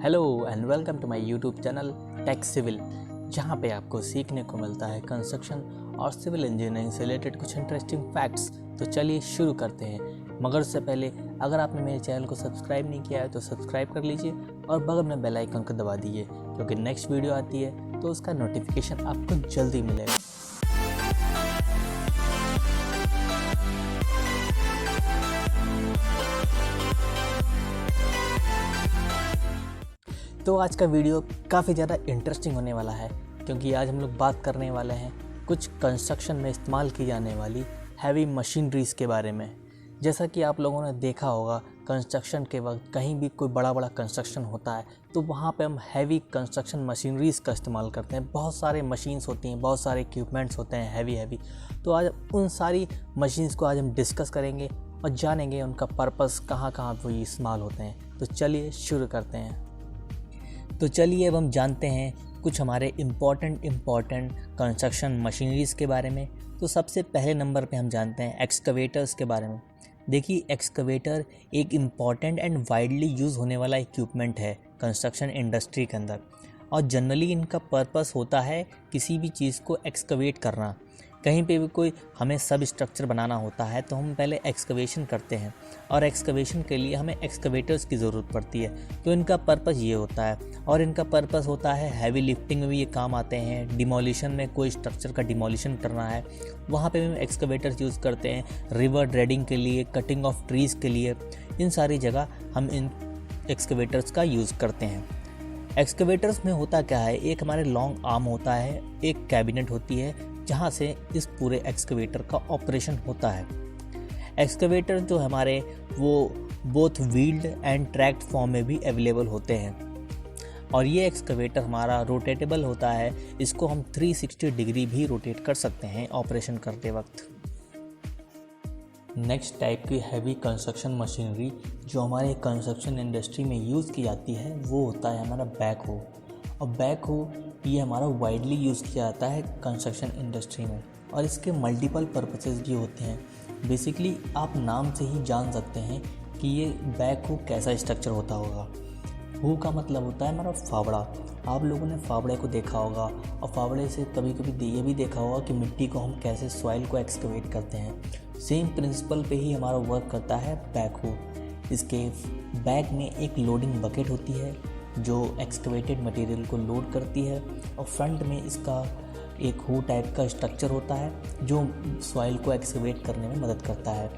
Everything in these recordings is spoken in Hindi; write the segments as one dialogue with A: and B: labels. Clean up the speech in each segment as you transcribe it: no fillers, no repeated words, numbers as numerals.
A: Hello and welcome to my YouTube channel tech civil, जहाँ पे आपको सीखने को मिलता है कंस्ट्रक्शन और सिविल इंजीनियरिंग से रिलेटेड कुछ इंटरेस्टिंग फैक्ट्स। तो चलिए शुरू करते हैं। मगर उससे पहले अगर आपने मेरे चैनल को सब्सक्राइब नहीं किया है तो सब्सक्राइब कर लीजिए और बगल में बेल आइकन को दबा दीजिए, क्योंकि नेक्स्ट वीडियो आती है तो उसका नोटिफिकेशन आपको जल्दी मिलेगा। तो आज का वीडियो काफ़ी ज़्यादा इंटरेस्टिंग होने वाला है, क्योंकि आज हम लोग बात करने वाले हैं कुछ कंस्ट्रक्शन में इस्तेमाल की जाने वाली हैवी मशीनरीज़ के बारे में। जैसा कि आप लोगों ने देखा होगा, कंस्ट्रक्शन के वक्त कहीं भी कोई बड़ा कंस्ट्रक्शन होता है तो वहाँ पे हम हैवी कंस्ट्रक्शन मशीनरीज़ का इस्तेमाल करते हैं। बहुत सारे मशीन्स होती हैं, बहुत सारे इक्विपमेंट्स होते हैं हैवी। तो आज उन सारी मशीन्स को आज हम डिस्कस करेंगे और जानेंगे उनका पर्पस कहाँ वो इस्तेमाल होते हैं। तो चलिए शुरू करते हैं। तो चलिए अब हम जानते हैं कुछ हमारे इम्पॉर्टेंट कंस्ट्रक्शन मशीनरीज़ के बारे में। तो सबसे पहले नंबर पे हम जानते हैं एक्सकवेटर्स के बारे में। देखिए, एक्सकवेटर एक इम्पॉर्टेंट एंड वाइडली यूज़ होने वाला इक्विपमेंट है कंस्ट्रक्शन इंडस्ट्री के अंदर, और जनरली इनका पर्पस होता है किसी भी चीज़ को एक्सकवेट करना। कहीं पे भी कोई हमें सब स्ट्रक्चर बनाना होता है तो हम पहले एक्सकवेशन करते हैं, और एक्सकवेशन के लिए हमें एक्सकवेटर्स की ज़रूरत पड़ती है। तो इनका पर्पस ये होता है, और इनका पर्पस होता है हैवी लिफ्टिंग में भी ये काम आते हैं। डिमोलिशन में कोई स्ट्रक्चर का डिमोलिशन करना है, वहाँ पे भी हम एक्सकवेटर्स यूज़ करते हैं। रिवर ड्रेडिंग के लिए, कटिंग ऑफ ट्रीज़ के लिए, इन सारी जगह हम इन एक्सकवेटर्स का यूज़ करते हैं। एक्सकवेटर्स में होता क्या है, एक हमारे लॉन्ग आर्म होता है, एक कैबिनेट होती है जहाँ से इस पूरे एक्सकवेटर का ऑपरेशन होता है। एक्सकवेटर जो हमारे वो both wheeled and tracked form में भी अवेलेबल होते हैं, और ये एक्सकवेटर हमारा रोटेटेबल होता है। इसको हम 360 डिग्री भी रोटेट कर सकते हैं ऑपरेशन करते वक्त। नेक्स्ट टाइप की हैवी कंस्ट्रक्शन मशीनरी जो हमारे कंस्ट्रक्शन इंडस्ट्री में यूज़ की जाती है वो होता है हमारा बैकहो। और बैकहो ये हमारा वाइडली यूज़ किया जाता है कंस्ट्रक्शन इंडस्ट्री में, और इसके मल्टीपल पर्पसेस भी होते हैं। बेसिकली आप नाम से ही जान सकते हैं कि ये बैकहो कैसा स्ट्रक्चर होता होगा। हो का मतलब होता है हमारा फावड़ा। आप लोगों ने फावड़े को देखा होगा, और फावड़े से कभी कभी ये भी देखा होगा कि मिट्टी को हम कैसे सॉइल को एक्सकवेट करते हैं। सेम प्रिंसिपल पे ही हमारा वर्क करता है बैकहो। इसके बैक में एक लोडिंग बकेट होती है जो एक्सकवेटेड मटेरियल को लोड करती है, और फ्रंट में इसका एक हो टाइप का स्ट्रक्चर होता है जो सॉइल को एक्सकवेट करने में मदद करता है।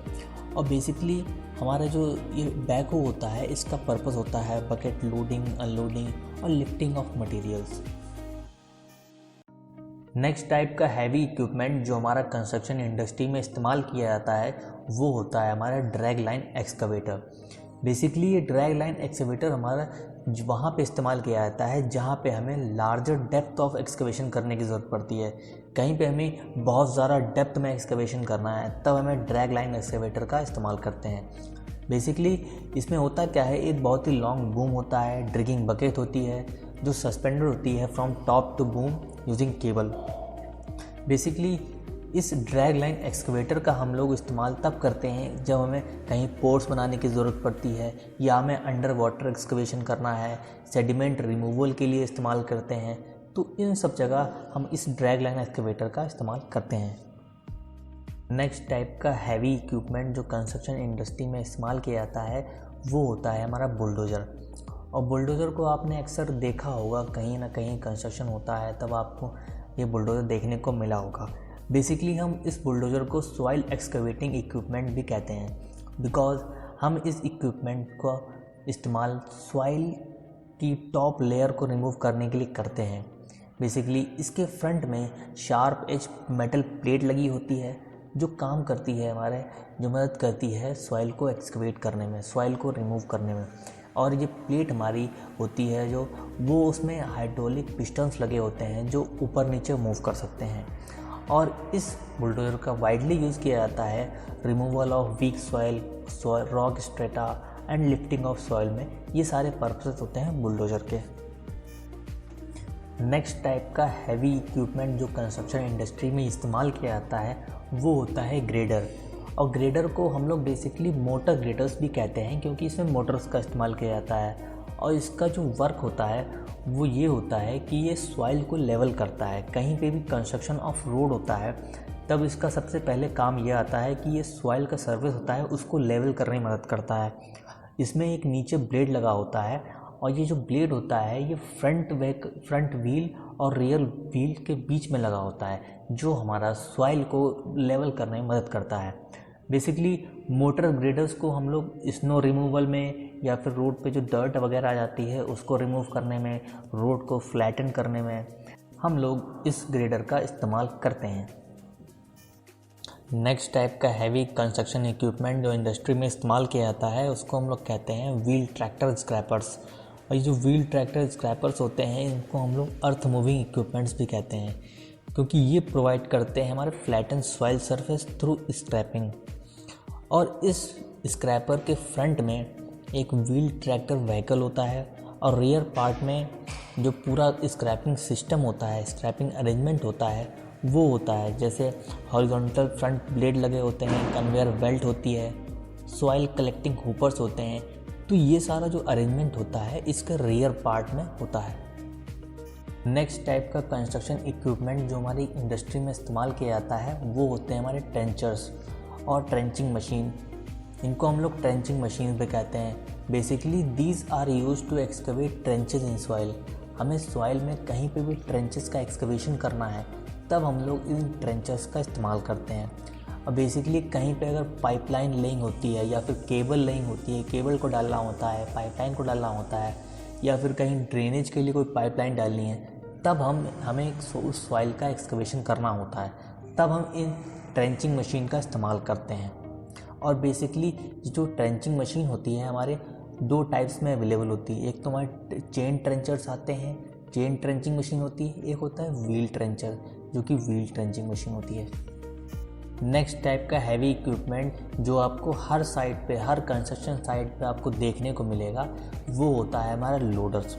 A: और बेसिकली हमारा जो ये बैकहो होता है इसका पर्पस होता है बकेट लोडिंग, अनलोडिंग और lifting of materials. Next type का हैवी इक्विपमेंट जो हमारा कंस्ट्रक्शन इंडस्ट्री में इस्तेमाल किया जाता है वो होता है हमारा ड्रैग लाइन एक्सकवेटर। बेसिकली ये ड्रैग लाइन एक्सकवेटर हमारा वहाँ पे इस्तेमाल किया जाता है जहाँ पे हमें लार्जर डेप्थ ऑफ एक्सकवेशन करने की ज़रूरत पड़ती है। कहीं पे हमें बहुत ज़्यादा डेप्थ में एक्सकवेशन करना है तब हमें ड्रैग लाइन एक्सकवेटर का इस्तेमाल करते हैं। बेसिकली इसमें होता क्या है, एक बहुत ही लॉन्ग बूम होता है, ड्रिगिंग बकेट होती है जो सस्पेंडेड होती है from top to boom using cable. Basically इस ड्रैग लाइन एक्सकवेटर का हम लोग इस्तेमाल तब करते हैं जब हमें कहीं पोर्ट्स बनाने की ज़रूरत पड़ती है, या हमें अंडर वाटर एक्सकवेशन करना है, सेडिमेंट रिमूवल के लिए इस्तेमाल करते हैं। तो इन सब जगह हम इस ड्रैग लाइन एक्सकवेटर का इस्तेमाल करते हैं। नेक्स्ट टाइप का हैवी इक्विपमेंट जो कंस्ट्रक्शन इंडस्ट्री में इस्तेमाल किया जाता है वो होता है हमारा बुलडोज़र। और बुलडोज़र को आपने अक्सर देखा होगा, कहीं ना कहीं कंस्ट्रक्शन होता है तब आपको ये बुलडोज़र देखने को मिला होगा। बेसिकली हम इस बुलडोज़र को सॉइल एक्सकवेटिंग इक्विपमेंट भी कहते हैं, बिकॉज़ हम इस इक्विपमेंट का इस्तेमाल सॉइल की टॉप लेयर को रिमूव करने के लिए करते हैं। बेसिकली इसके फ्रंट में शार्प एज मेटल प्लेट लगी होती है जो काम करती है हमारे, जो मदद करती है सॉइल को एक्सकवेट करने में, सॉइल को रिमूव करने में। और ये प्लेट हमारी होती है जो वो उसमें हाइड्रोलिक पिस्टन्स लगे होते हैं जो ऊपर नीचे मूव कर सकते हैं। और इस बुलडोज़र का वाइडली यूज़ किया जाता है removal of weak soil, rock strata and lifting of soil में। ये सारे पर्पसेस होते हैं बुलडोज़र के। नेक्स्ट टाइप का हैवी इक्विपमेंट जो कंस्ट्रक्शन इंडस्ट्री में इस्तेमाल किया जाता है वो होता है ग्रेडर। और ग्रेडर को हम लोग बेसिकली मोटर ग्रेडर्स भी कहते हैं, क्योंकि इसमें मोटर्स का इस्तेमाल किया जाता है। और इसका जो वर्क होता है वो ये होता है कि ये सॉइल को लेवल करता है। कहीं पे भी कंस्ट्रक्शन ऑफ रोड होता है तब इसका सबसे पहले काम ये आता है कि ये सॉइल का सर्फेस होता है उसको लेवल करने में मदद करता है। इसमें एक नीचे ब्लेड लगा होता है और ये जो ब्लेड होता है ये फ्रंट व्हील और रियर व्हील के बीच में लगा होता है, जो हमारा सॉइल को लेवल करने में मदद करता है। बेसिकली मोटर ग्रेडर्स को हम लोग स्नो रिमूवल में या फिर रोड पे जो डर्ट वगैरह आ जाती है उसको रिमूव करने में, रोड को फ्लैटन करने में हम लोग इस ग्रेडर का इस्तेमाल करते हैं। नेक्स्ट टाइप का हैवी कंस्ट्रक्शन इक्विपमेंट जो इंडस्ट्री में इस्तेमाल किया जाता है उसको हम लोग कहते हैं व्हील ट्रैक्टर स्क्रैपर्स। और ये जो व्हील ट्रैक्टर स्क्रैपर्स होते हैं इनको हम लोग अर्थ मूविंग इक्विपमेंट्स भी कहते हैं, क्योंकि ये प्रोवाइड करते हैं हमारे flatten soil surface through scraping. और इस स्क्रैपर के फ्रंट में एक व्हील ट्रैक्टर व्हीकल होता है और रियर पार्ट में जो पूरा स्क्रैपिंग सिस्टम होता है, स्क्रैपिंग अरेंजमेंट होता है वो होता है। जैसे हॉरिजॉन्टल फ्रंट ब्लेड लगे होते हैं, कन्वेयर बेल्ट होती है, सॉइल कलेक्टिंग हुपर्स होते हैं। तो ये सारा जो अरेंजमेंट होता है इसके रियर पार्ट में होता है। नेक्स्ट टाइप का कंस्ट्रक्शन इक्विपमेंट जो हमारी इंडस्ट्री में इस्तेमाल किया जाता है वो होते हैं हमारे ट्रेंचर्स और ट्रेंचिंग मशीन। इनको हम लोग ट्रेंचिंग मशीन भी कहते हैं। Basically these are use to excavate trenches in soil. हमें सॉइल में कहीं पे भी ट्रेंचेस का एक्सकवेशन करना है तब हम लोग इन ट्रेंचर्स का इस्तेमाल करते हैं। अब बेसिकली कहीं पे अगर पाइपलाइन लेइंग होती है या फिर केबल लेइंग होती है, केबल को डालना होता है, पाइपलाइन को डालना होता है, या फिर कहीं ड्रेनेज के लिए कोई पाइपलाइन डालनी है, तब हमें उस सॉइल का एक्सकवेशन करना होता है, तब हम इन ट्रेंचिंग मशीन का इस्तेमाल करते हैं। और बेसिकली जो ट्रेंचिंग मशीन होती है हमारे दो टाइप्स में अवेलेबल होती है। एक तो हमारे चेन ट्रेंचर्स आते हैं, चेन ट्रेंचिंग मशीन होती है, एक होता है व्हील ट्रेंचर जो कि व्हील ट्रेंचिंग मशीन होती है। नेक्स्ट टाइप का हैवी इक्विपमेंट जो आपको हर साइट पे, हर कंस्ट्रक्शन साइट पे आपको देखने को मिलेगा वो होता है हमारा लोडर्स।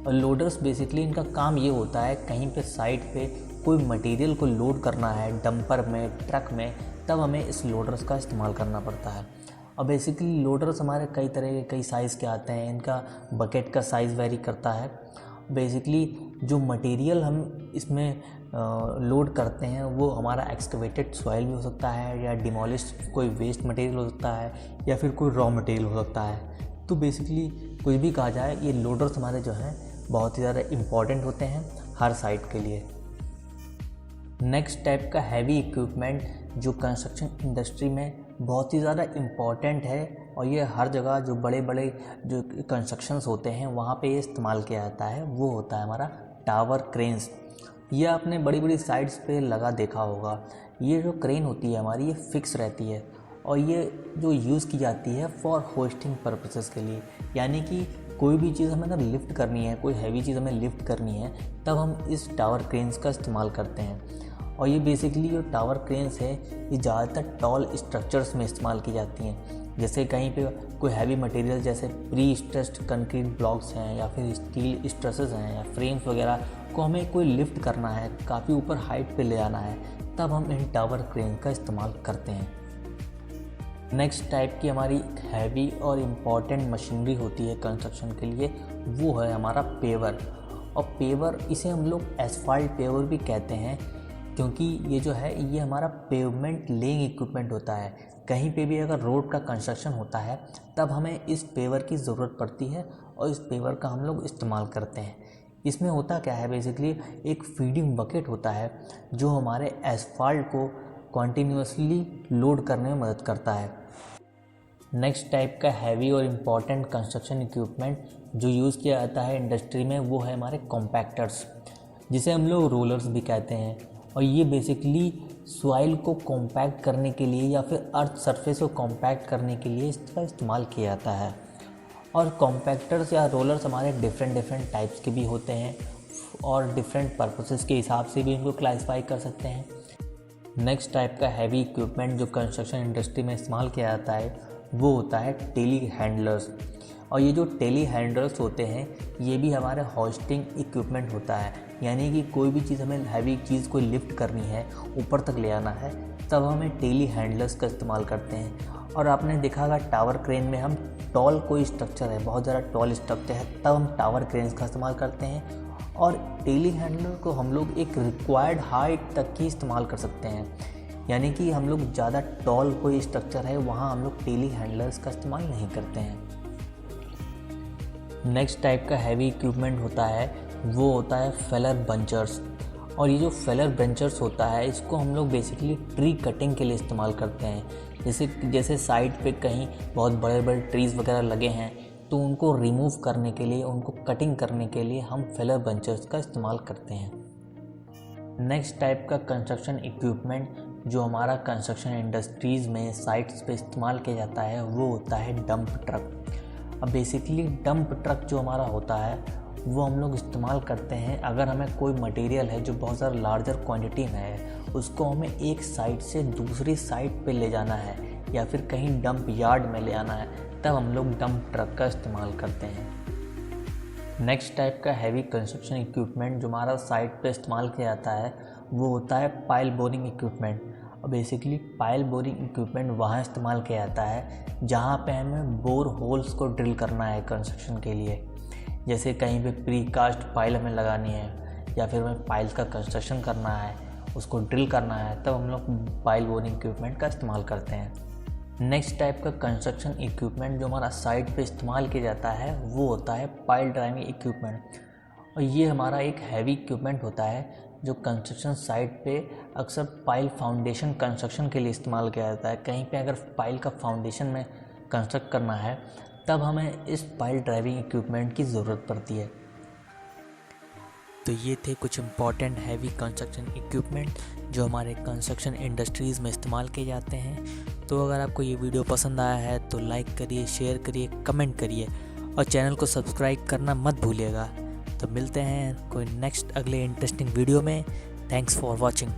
A: और लोडर्स बेसिकली इनका काम ये होता है कहीं पे साइट पे कोई मटेरियल को लोड करना है डंपर में, ट्रक में, तब हमें इस लोडर्स का इस्तेमाल करना पड़ता है। और बेसिकली लोडर्स हमारे कई तरह के, कई साइज़ के आते हैं। इनका बकेट का साइज़ वेरी करता है। बेसिकली जो मटेरियल हम इसमें लोड करते हैं वो हमारा एक्सकवेटेड सॉइल भी हो सकता है, या डिमोलिश्ड कोई वेस्ट मटेरियल हो सकता है, या फिर कोई रॉ मटेरियल हो सकता है। तो बेसिकली कुछ भी कहा जाए, ये लोडर्स हमारे जो हैं बहुत ही ज़्यादा इम्पॉर्टेंट होते हैं हर साइट के लिए। नेक्स्ट टाइप का हैवी इक्विपमेंट जो कंस्ट्रक्शन इंडस्ट्री में बहुत ही ज़्यादा इम्पॉर्टेंट है और ये हर जगह जो बड़े बड़े जो कंस्ट्रक्शंस होते हैं वहाँ पे ये इस्तेमाल किया जाता है, वो होता है हमारा टावर क्रेन्स। ये आपने बड़ी बड़ी साइट्स पे लगा देखा होगा। ये जो क्रेन होती है हमारी, ये फिक्स रहती है और ये जो यूज़ की जाती है फॉर होस्टिंग पर्पसेस के लिए। यानी कि कोई भी चीज़ हमें अगर लिफ्ट करनी है, कोई हैवी चीज़ हमें लिफ्ट करनी है, तब हम इस टावर क्रेन्स का इस्तेमाल करते हैं। और ये बेसिकली जो टावर क्रेन्स है ये ज़्यादातर टॉल स्ट्रक्चर्स में इस्तेमाल की जाती हैं। जैसे कहीं पे कोई हैवी मटेरियल जैसे प्री स्ट्रेस्ड कंक्रीट ब्लॉक्स हैं या फिर स्टील स्ट्रसेस हैं या फ्रेम्स वगैरह को हमें कोई लिफ्ट करना है, काफ़ी ऊपर हाइट पे ले जाना है, तब हम इन टावर क्रेन का इस्तेमाल करते हैं। नेक्स्ट टाइप की हमारी हैवी और इम्पॉर्टेंट मशीनरी होती है कंस्ट्रक्शन के लिए, वो है हमारा पेवर। और पेवर इसे हम लोग एसफाल्ट पेवर भी कहते हैं, क्योंकि ये जो है ये हमारा पेवमेंट लेइंग इक्विपमेंट होता है। कहीं पे भी अगर रोड का कंस्ट्रक्शन होता है तब हमें इस पेवर की ज़रूरत पड़ती है और इस पेवर का हम लोग इस्तेमाल करते हैं। इसमें होता क्या है, बेसिकली एक फीडिंग बकेट होता है जो हमारे एसफाल्ट को कॉन्टीन्यूसली लोड करने में मदद करता है। नेक्स्ट टाइप का हैवी और इम्पॉर्टेंट कंस्ट्रक्शन इक्विपमेंट जो यूज़ किया जाता है इंडस्ट्री में वो है हमारे कॉम्पैक्टर्स, जिसे हम लोग रोलर्स भी कहते हैं। और ये बेसिकली सॉइल को कॉम्पैक्ट करने के लिए या फिर अर्थ सरफेस को कॉम्पैक्ट करने के लिए इसका इस्तेमाल किया जाता है। और कॉम्पैक्टर्स या रोलर्स हमारे डिफरेंट टाइप्स के भी होते हैं और डिफरेंट पर्पसेस के हिसाब से भी इनको क्लासीफाई कर सकते हैं। नेक्स्ट टाइप का हैवी इक्विपमेंट जो कंस्ट्रक्शन इंडस्ट्री में इस्तेमाल किया जाता है वो होता है टेली हैंडलर्स। और ये जो टेली हैंडलर्स होते हैं ये भी हमारे होस्टिंग इक्विपमेंट होता है। यानी कि कोई भी चीज़ हमें हैवी चीज़ को लिफ्ट करनी है, ऊपर तक ले आना है, तब हमें टेली हैंडलर्स का इस्तेमाल करते हैं। और आपने देखा होगा टावर क्रेन में हम टॉल कोई स्ट्रक्चर है, बहुत ज़्यादा टॉल स्ट्रक्चर है, तब हम टावर क्रेन्स का इस्तेमाल करते हैं। और टेली हैंडलर को हम लोग एक रिक्वायर्ड हाइट तक ही इस्तेमाल कर सकते हैं, यानी कि हम लोग ज़्यादा टॉल कोई स्ट्रक्चर है वहाँ हम लोग टेली हैंडलर्स का इस्तेमाल नहीं करते हैं। नेक्स्ट टाइप का हैवी इक्विपमेंट होता है वो होता है फेलर बंचर्स। और ये जो फेलर बंचर्स होता है इसको हम लोग बेसिकली ट्री कटिंग के लिए इस्तेमाल करते हैं। जैसे साइड पे कहीं बहुत बड़े बड़े ट्रीज़ वगैरह लगे हैं तो उनको रिमूव करने के लिए, उनको कटिंग करने के लिए हम फेलर बंचर्स का इस्तेमाल करते हैं। नेक्स्ट टाइप का कंस्ट्रक्शन इक्विपमेंट जो हमारा कंस्ट्रक्शन इंडस्ट्रीज़ में साइट्स पे इस्तेमाल किया जाता है वो होता है डंप ट्रक। अब बेसिकली डंप ट्रक जो हमारा होता है वो हम लोग इस्तेमाल करते हैं अगर हमें कोई मटेरियल है जो बहुत ज़्यादा लार्जर क्वांटिटी में है, उसको हमें एक साइट से दूसरी साइट पे ले जाना है या फिर कहीं डंप यार्ड में ले आना है, तब हम लोग डंप ट्रक का इस्तेमाल करते हैं। नेक्स्ट टाइप का हैवी कंस्ट्रक्शन इक्विपमेंट जो हमारा साइट पे इस्तेमाल किया जाता है वो होता है पाइल बोरिंग इक्विपमेंट। और बेसिकली पाइल बोरिंग इक्विपमेंट वहाँ इस्तेमाल किया जाता है जहाँ पे हमें बोर होल्स को ड्रिल करना है कंस्ट्रक्शन के लिए। जैसे कहीं पे प्री कास्ट पाइल हमें लगानी है या फिर हमें पाइल्स का कंस्ट्रक्शन करना है, उसको ड्रिल करना है, तब हम लोग पाइल बोरिंग इक्विपमेंट का इस्तेमाल करते हैं। नेक्स्ट टाइप का कंस्ट्रक्शन इक्विपमेंट जो हमारा साइट पे इस्तेमाल किया जाता है वो होता है पाइल ड्राइविंग इक्विपमेंट। और ये हमारा एक हैवी इक्विपमेंट होता है जो कंस्ट्रक्शन साइट पे अक्सर पाइल फाउंडेशन कंस्ट्रक्शन के लिए इस्तेमाल किया जाता है। कहीं पे अगर पाइल का फाउंडेशन में कंस्ट्रक्ट करना है तब हमें इस पाइल ड्राइविंग इक्विपमेंट की ज़रूरत पड़ती है। तो ये थे कुछ इम्पॉर्टेंट हैवी कंस्ट्रक्शन इक्विपमेंट जो हमारे कंस्ट्रक्शन इंडस्ट्रीज़ में इस्तेमाल किए जाते हैं। तो अगर आपको ये वीडियो पसंद आया है तो लाइक करिए, शेयर करिए, कमेंट करिए और चैनल को सब्सक्राइब करना मत भूलिएगा। तो मिलते हैं कोई नेक्स्ट अगले इंटरेस्टिंग वीडियो में। Thanks for watching.